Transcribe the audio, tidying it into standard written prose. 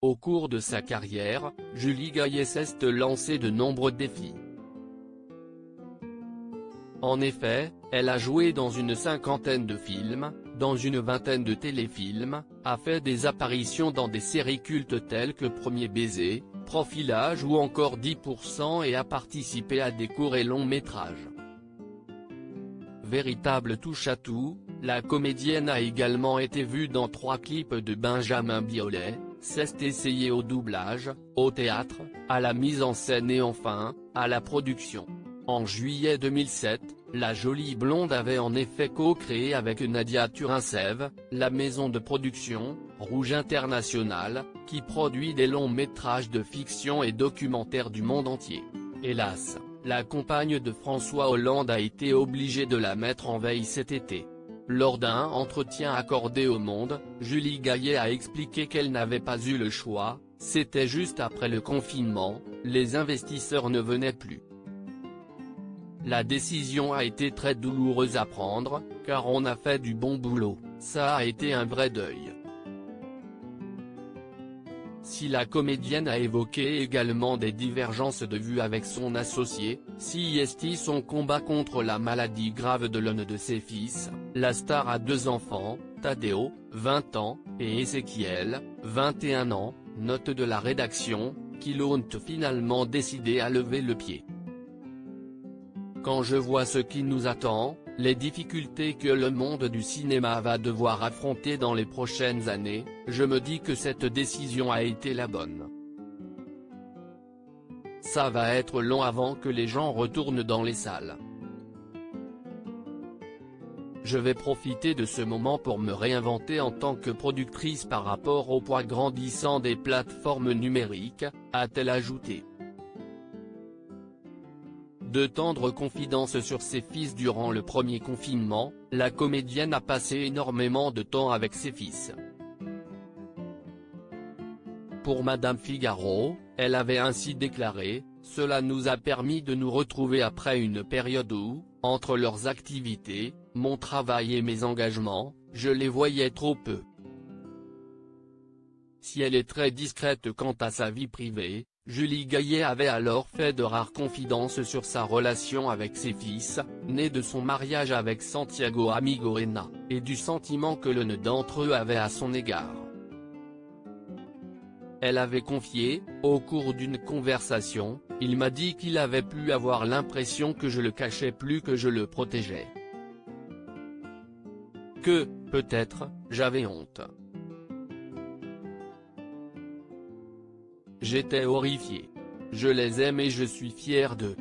Au cours de sa carrière, Julie Gaillet s'est lancée de nombreux défis. En effet, elle a joué dans une cinquantaine de films, dans une vingtaine de téléfilms, a fait des apparitions dans des séries cultes telles que Premier baiser, Profilage ou encore 10% et a participé à des courts et longs métrages. Véritable touche-à-tout, la comédienne a également été vue dans 3 clips de Benjamin Biolay, s'est essayée au doublage, au théâtre, à la mise en scène et enfin, à la production. En juillet 2007, la jolie blonde avait en effet co-créé avec Nadia Turincev, la maison de production, Rouge International, qui produit des longs métrages de fiction et documentaires du monde entier. Hélas, la compagne de François Hollande a été obligée de la mettre en veille cet été. Lors d'un entretien accordé au Monde, Julie Gaillet a expliqué qu'elle n'avait pas eu le choix, c'était juste après le confinement, les investisseurs ne venaient plus. La décision a été très douloureuse à prendre, car on a fait du bon boulot, ça a été un vrai deuil. Si la comédienne a évoqué également des divergences de vues avec son associé, CST son combat contre la maladie grave de l'un de ses fils, la star a 2 enfants, Tadeo, 20 ans, et Ezekiel, 21 ans, note de la rédaction, qui l'ont finalement décidé à lever le pied. Quand je vois ce qui nous attend, les difficultés que le monde du cinéma va devoir affronter dans les prochaines années, je me dis que cette décision a été la bonne. Ça va être long avant que les gens retournent dans les salles. Je vais profiter de ce moment pour me réinventer en tant que productrice par rapport au poids grandissant des plateformes numériques, a-t-elle ajouté. De tendres confidences sur ses fils durant le premier confinement, la comédienne a passé énormément de temps avec ses fils. Pour Madame Figaro, elle avait ainsi déclaré, « Cela nous a permis de nous retrouver après une période où, entre leurs activités, mon travail et mes engagements, je les voyais trop peu. » Si elle est très discrète quant à sa vie privée, Julie Gaillet avait alors fait de rares confidences sur sa relation avec ses fils, nés de son mariage avec Santiago Amigorena, et du sentiment que l'un d'entre eux avait à son égard. Elle avait confié, au cours d'une conversation, « Il m'a dit qu'il avait pu avoir l'impression que je le cachais plus que je le protégeais. Que, peut-être, j'avais honte. J'étais horrifié. Je les aime et je suis fier d'eux. »